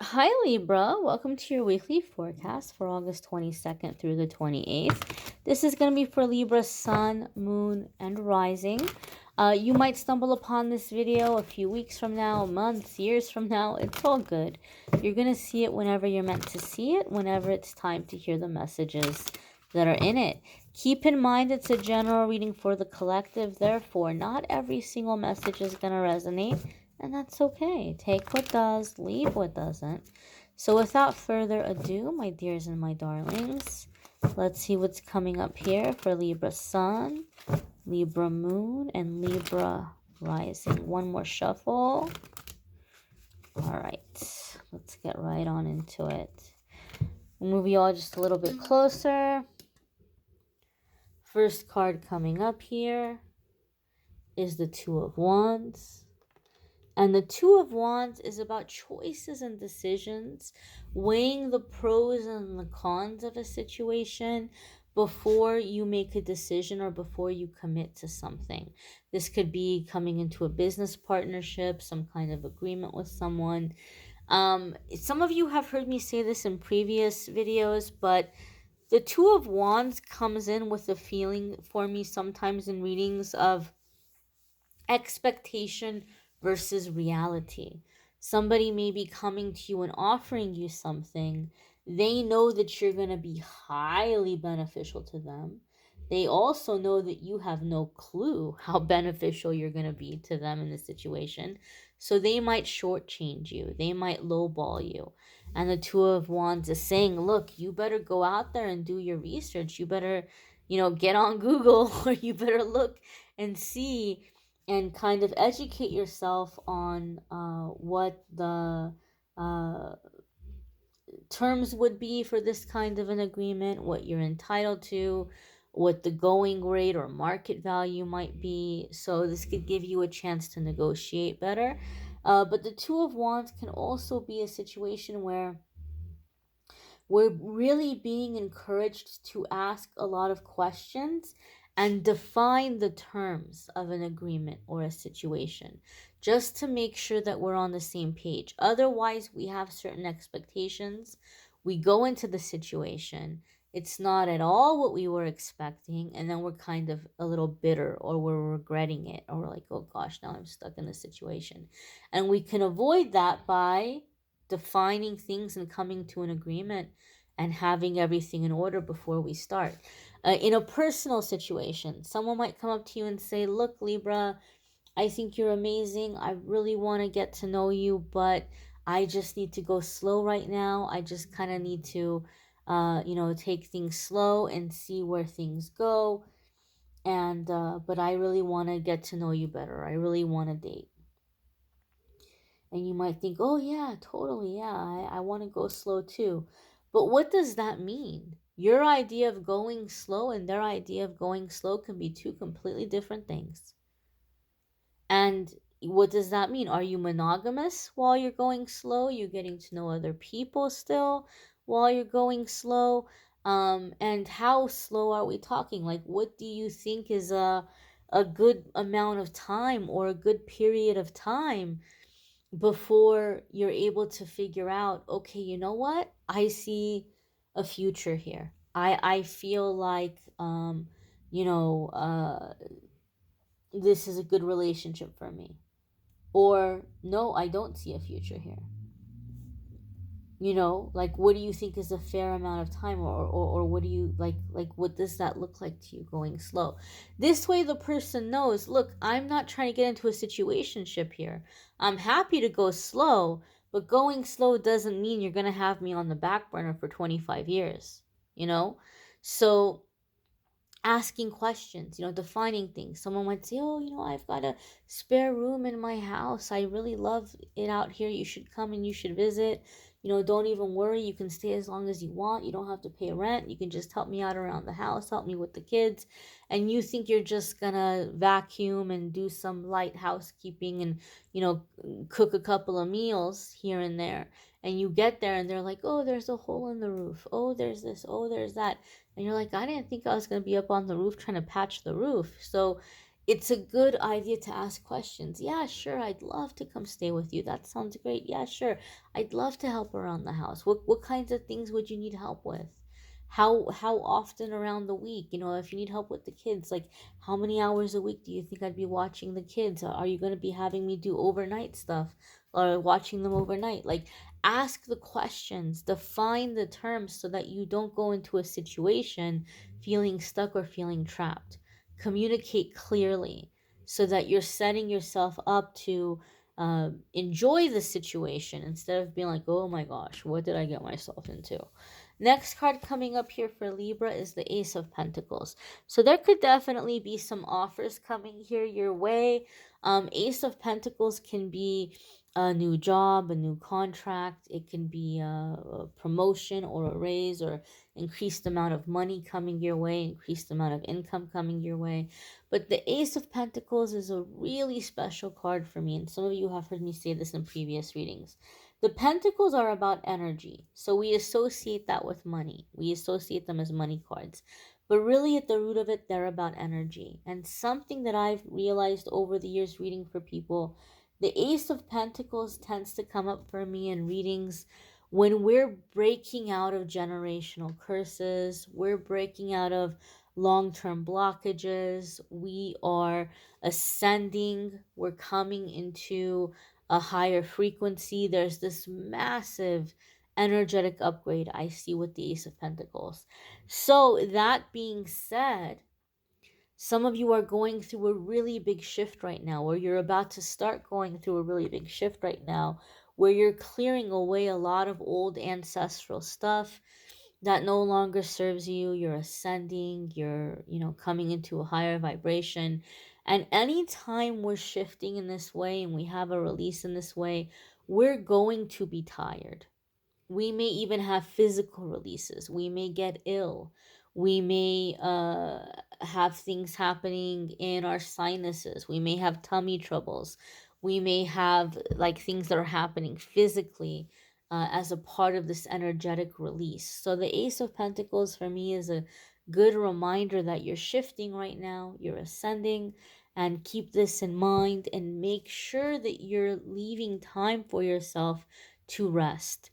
Hi Libra, welcome to your weekly forecast for August 22nd through the 28th. This is going to be for Libra sun, moon, and rising. You might stumble upon this video a few weeks from now, months, years from now. It's all good. You're going to see it whenever you're meant to see it, whenever it's time to hear the messages that are in it. Keep in mind it's a general reading for the collective, therefore not every single message is going to resonate. And that's okay. Take what does, leave what doesn't. So without further ado, my dears and my darlings, let's see what's coming up here for Libra Sun, Libra Moon, and Libra Rising. One more shuffle. All right, let's get right on into it. We'll move you all just a little bit closer. First card coming up here is the Two of Wands. And the Two of Wands is about choices and decisions, weighing the pros and the cons of a situation before you make a decision or before you commit to something. This could be coming into a business partnership, some kind of agreement with someone. Some of you have heard me say this in previous videos, but the Two of Wands comes in with a feeling for me sometimes in readings of expectation versus reality. Somebody may be coming to you and offering you something. They know that you're going to be highly beneficial to them. They also know that you have no clue how beneficial you're going to be to them in this situation. So they might shortchange you. They might lowball you. And the Two of Wands is saying, look, you better go out there and do your research. You better, get on Google, or you better look and see and kind of educate yourself on what the terms would be for this kind of an agreement, what you're entitled to, what the going rate or market value might be. So this could give you a chance to negotiate better. But the Two of Wands can also be a situation where we're really being encouraged to ask a lot of questions and define the terms of an agreement or a situation, just to make sure that we're on the same page. Otherwise, we have certain expectations. We go into the situation, it's not at all what we were expecting, and then we're kind of a little bitter, or we're regretting it, or we're like, oh gosh, now I'm stuck in this situation. And we can avoid that by defining things and coming to an agreement and having everything in order before we start. In a personal situation, someone might come up to you and say, look, Libra, I think you're amazing. I really want to get to know you, but I just need to go slow right now. I just kind of need to, take things slow and see where things go. And, but I really want to get to know you better. I really want to date. And you might think, oh, yeah, totally. Yeah, I want to go slow too. But what does that mean? Your idea of going slow and their idea of going slow can be two completely different things. And what does that mean? Are you monogamous while you're going slow? You're getting to know other people still while you're going slow? And how slow are we talking? Like, what do you think is a good amount of time or a good period of time before you're able to figure out, okay, you know what? I see a future here. I feel like this is a good relationship for me. Or no, I don't see a future here. Like, what do you think is a fair amount of time, or what do you like what does that look like to you going slow? This way the person knows, look, I'm not trying to get into a situationship here. I'm happy to go slow, but going slow doesn't mean you're going to have me on the back burner for 25 years, so asking questions, defining things. Someone might say, oh, I've got a spare room in my house. I really love it out here. You should come and you should visit. Don't even worry. You can stay as long as you want. You don't have to pay rent. You can just help me out around the house, help me with the kids. And you think you're just gonna vacuum and do some light housekeeping and, cook a couple of meals here and there. And you get there and they're like, oh, there's a hole in the roof. Oh, there's this. Oh, there's that. And you're like, I didn't think I was going to be up on the roof trying to patch the roof. So it's a good idea to ask questions. Yeah, sure, I'd love to come stay with you. That sounds great. Yeah, sure. I'd love to help around the house. What kinds of things would you need help with? How often around the week? You know, if you need help with the kids, like how many hours a week do you think I'd be watching the kids? Are you going to be having me do overnight stuff or watching them overnight? Like ask the questions, define the terms so that you don't go into a situation feeling stuck or feeling trapped. Communicate clearly so that you're setting yourself up to enjoy the situation instead of being like, oh my gosh, what did I get myself into? Next card coming up here for Libra is the Ace of Pentacles. So there could definitely be some offers coming here your way. Ace of Pentacles can be a new job, a new contract. It can be a promotion or a raise or increased amount of money coming your way, increased amount of income coming your way. But the Ace of Pentacles is a really special card for me, and some of you have heard me say this in previous readings. The pentacles are about energy, so we associate that with money. We associate them as money cards. But really, at the root of it, they're about energy. And something that I've realized over the years reading for people, the Ace of Pentacles tends to come up for me in readings when we're breaking out of generational curses, we're breaking out of long term blockages, we are ascending, we're coming into a higher frequency. There's this massive energetic upgrade I see with the Ace of Pentacles. So, that being said, some of you are going through a really big shift right now, or you're about to start going through a really big shift right now, where you're clearing away a lot of old ancestral stuff that no longer serves you. You're ascending, you're, coming into a higher vibration. And anytime we're shifting in this way and we have a release in this way, we're going to be tired. We may even have physical releases. We may get ill. We may have things happening in our sinuses. We may have tummy troubles. We may have like things that are happening physically as a part of this energetic release. So the Ace of Pentacles for me is a good reminder that you're shifting right now, you're ascending, and keep this in mind and make sure that you're leaving time for yourself to rest.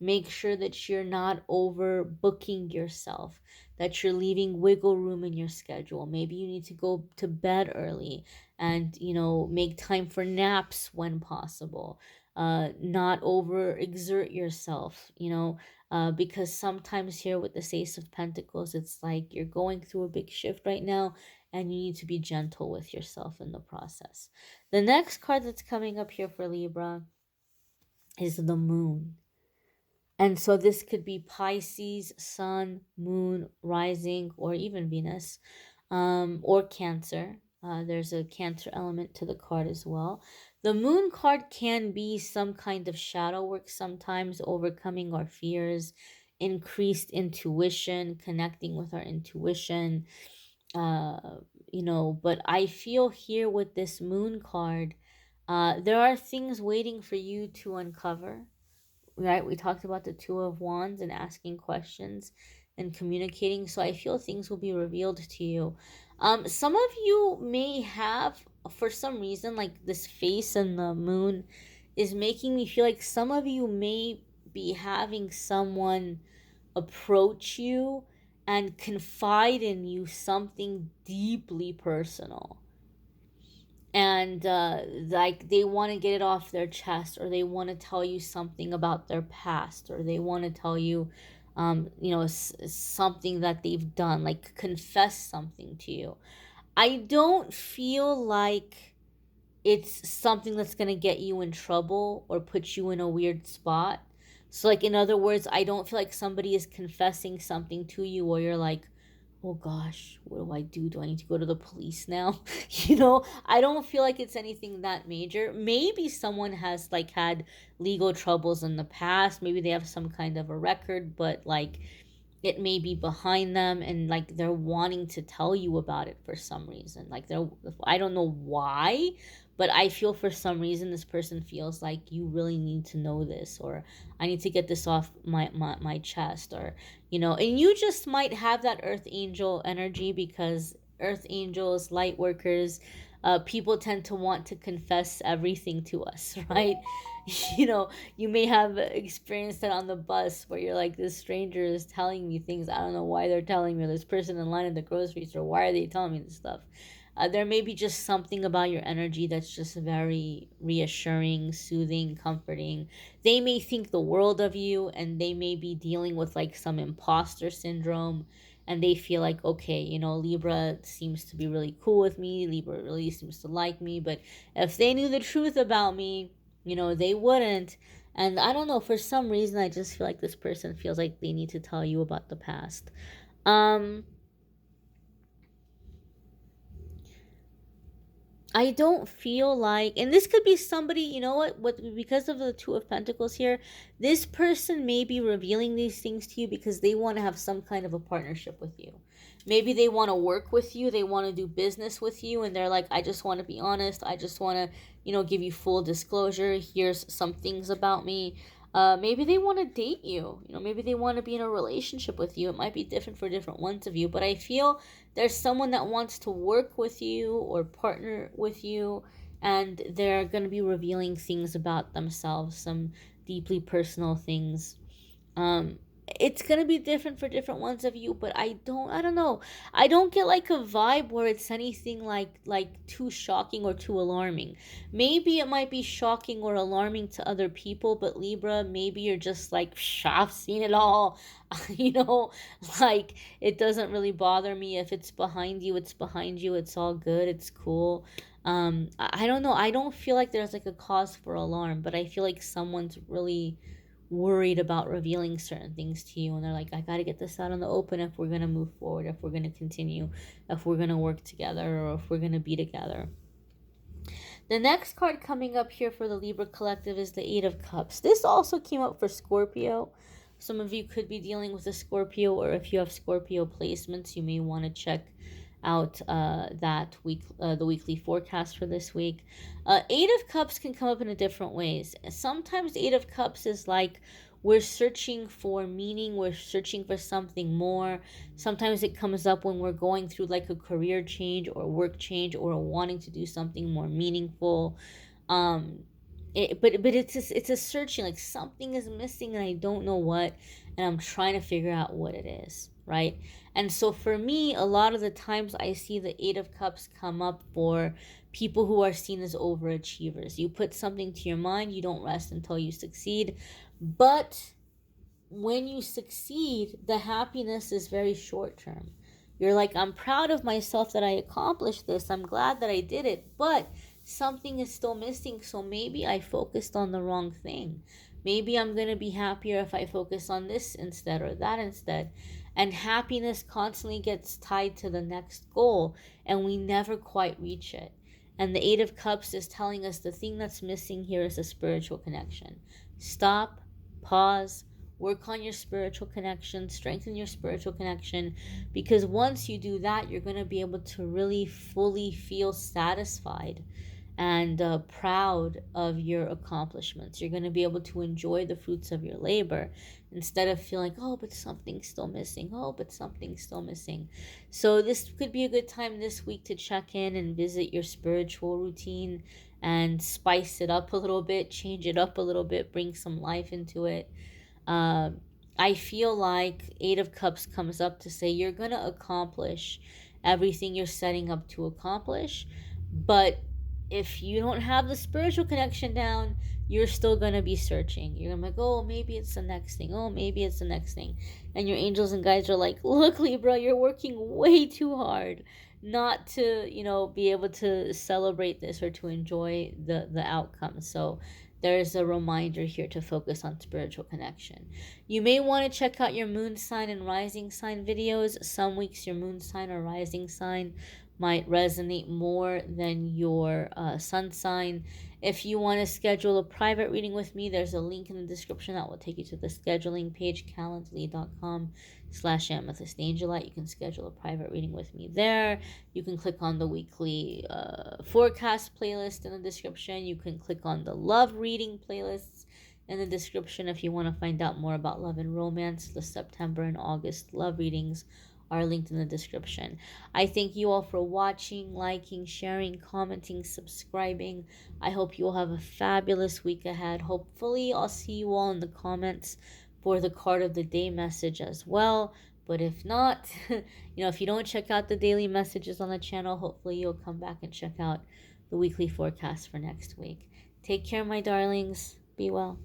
Make sure that you're not overbooking yourself, that you're leaving wiggle room in your schedule. Maybe you need to go to bed early and, make time for naps when possible. Not overexert yourself, because sometimes here with the Ace of Pentacles, it's like you're going through a big shift right now and you need to be gentle with yourself in the process. The next card that's coming up here for Libra is the Moon. And so this could be Pisces, Sun, Moon, Rising, or even Venus, or Cancer. There's a Cancer element to the card as well. The Moon card can be some kind of shadow work sometimes, overcoming our fears, increased intuition, connecting with our intuition. But I feel here with this Moon card, there are things waiting for you to uncover, right? We talked about the Two of Wands and asking questions and communicating. So I feel things will be revealed to you. Some of you may have, for some reason, like this face and the moon is making me feel like some of you may be having someone approach you and confide in you something deeply personal, and like they want to get it off their chest, or they want to tell you something about their past, or they want to tell you something that they've done, like confess something to you. I don't feel like it's something that's going to get you in trouble or put you in a weird spot. So, like, in other words, I don't feel like somebody is confessing something to you or you're like, oh gosh, what do I do? Do I need to go to the police now? I don't feel like it's anything that major. Maybe someone has like had legal troubles in the past. Maybe they have some kind of a record, but like it may be behind them and like they're wanting to tell you about it for some reason. Like I don't know why, but I feel for some reason this person feels like you really need to know this, or I need to get this off my chest, or and you just might have that earth angel energy because earth angels, light workers. People tend to want to confess everything to us, right? You know, you may have experienced that on the bus where you're like, this stranger is telling me things. I don't know why they're telling me. Or this person in line at the grocery store, why are they telling me this stuff? There may be just something about your energy that's just very reassuring, soothing, comforting. They may think the world of you, and they may be dealing with like some imposter syndrome, and they feel like, okay, you know, Libra seems to be really cool with me, Libra really seems to like me, but if they knew the truth about me, you know, they wouldn't. And I don't know, for some reason I just feel like this person feels like they need to tell you about the past. um I don't feel like, and this could be somebody, you know what, because of the Two of Pentacles here, this person may be revealing these things to you because they want to have some kind of a partnership with you. Maybe they want to work with you, they want to do business with you, and they're like, I just want to be honest, I just want to, you know, give you full disclosure. Here's some things about me. Maybe they want to date you, you know, maybe they want to be in a relationship with you. It might be different for different ones of you, but I feel there's someone that wants to work with you or partner with you, and they're going to be revealing things about themselves, some deeply personal things. um it's gonna be different for different ones of you, but I don't know, I don't get like a vibe where it's anything like too shocking or too alarming. Maybe it might be shocking or alarming to other people, but Libra, maybe you're just like, I've seen it all. You know, like, it doesn't really bother me. If it's behind you, it's behind you, it's all good, it's cool. I don't know, I don't feel like there's like a cause for alarm, but I feel like someone's really worried about revealing certain things to you, and they're like, I got to get this out in the open if we're going to move forward, if we're going to continue, if we're going to work together, or if we're going to be together. The next card coming up here for the Libra collective is the Eight of Cups. This also came up for Scorpio. Some of you could be dealing with a Scorpio, or if you have Scorpio placements, you may want to check out that week, the weekly forecast for this week. Eight of Cups can come up in a different ways. Sometimes Eight of Cups is like, we're searching for meaning, we're searching for something more. Sometimes it comes up when we're going through like a career change or work change, or wanting to do something more meaningful. um but it's a searching, like something is missing and I don't know what, and I'm trying to figure out what it is, right? And so for me, a lot of the times I see the Eight of Cups come up for people who are seen as overachievers. You put something to your mind, you don't rest until you succeed. But when you succeed, the happiness is very short term. You're like, I'm proud of myself that I accomplished this. I'm glad that I did it, but something is still missing. So maybe I focused on the wrong thing. Maybe I'm going to be happier if I focus on this instead or that instead. And happiness constantly gets tied to the next goal, and we never quite reach it. And the Eight of Cups is telling us the thing that's missing here is a spiritual connection. Stop, pause, work on your spiritual connection, strengthen your spiritual connection, because once you do that, you're going to be able to really fully feel satisfied and proud of your accomplishments. You're going to be able to enjoy the fruits of your labor instead of feeling, oh, but something's still missing. Oh, but something's still missing. So this could be a good time this week to check in and visit your spiritual routine and spice it up a little bit, change it up a little bit, bring some life into it. uh, I feel like Eight of Cups comes up to say you're going to accomplish everything you're setting up to accomplish. But if you don't have the spiritual connection down, you're still going to be searching. You're going to be like, oh, maybe it's the next thing. Oh, maybe it's the next thing. And your angels and guides are like, look, Libra, you're working way too hard not to, you know, be able to celebrate this or to enjoy the outcome. So there's a reminder here to focus on spiritual connection. You may want to check out your moon sign and rising sign videos. Some weeks your moon sign or rising sign might resonate more than your sun sign. If you want to schedule a private reading with me, there's a link in the description that will take you to the scheduling page, calendly.com/amethystangelite. You can schedule a private reading with me there. You can click on the weekly forecast playlist in the description. You can click on the love reading playlists in the description if you want to find out more about love and romance. The September and August love readings are linked in the description. I thank you all for watching, liking, sharing, commenting, subscribing. I hope you all have a fabulous week ahead. Hopefully, I'll see you all in the comments for the card of the day message as well. But if not, if you don't check out the daily messages on the channel, hopefully you'll come back and check out the weekly forecast for next week. Take care, my darlings. Be well.